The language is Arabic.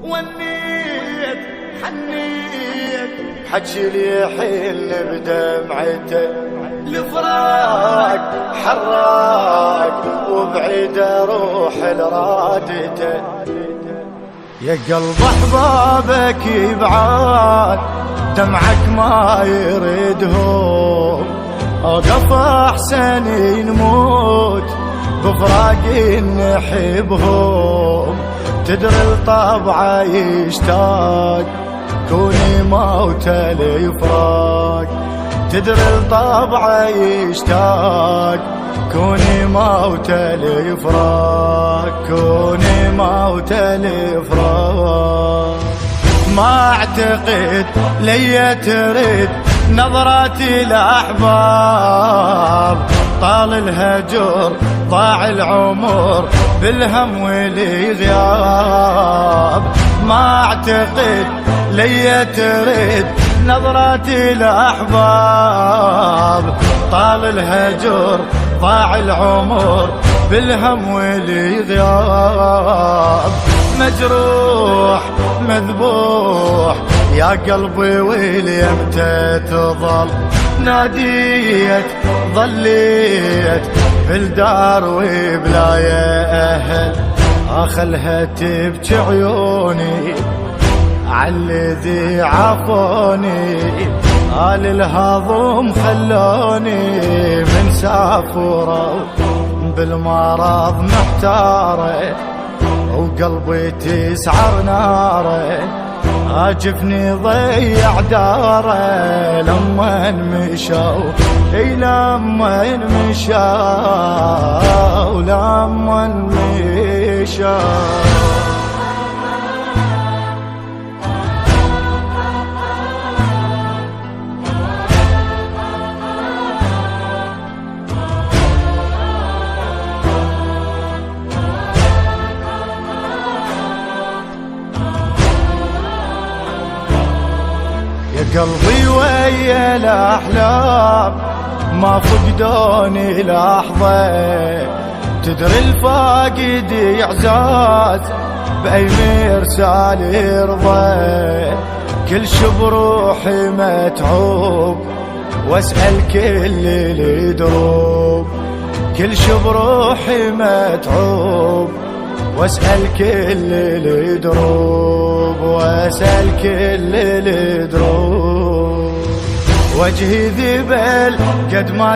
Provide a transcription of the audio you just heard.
ونيت حنيت حجي لي حل بدمعته، الفراق حراق وبعيد اروح لرادته. يا قلب احبابك يبعاد دمعك ما يريدهم، اوقف احسن نموت بفراق نحبهم. تدري الطبع يشتاق كوني موت الفراق، تدري الطبع يشتاق كوني موت الفراق، كوني موت الفراق. ما اعتقد لي ترد نظراتي الاحباب، طال الهجر ضاع العمر بالهم والغياب. ما اعتقد لي ترد نظراتي الاحباب، طال الهجر ضاع العمر بالهم والغياب. مجروح مذبوح يا قلبي وليمتى تظل، ناديت ظليت بالدار وبلا يا اهل. اخلها تبكي عيوني عالذي عافوني، آل الهضم خلوني من سافورة بالمرض محتارة، وقلبي تسعر ناره. عاجفني ضيع داره لما مشوا، اي لما مشوا، لما مشوا. قلبي ويا الأحلام ما فقدوني لحظة، تدري الفاقد يعزاز بأي مرسال يرضى. كل بروحي متعوب واسأل كل اللي دروب، كل بروحي متعوب واسأل كل اللي دروب، واسأل كل اللي دروب. وجهي ذبل قد ما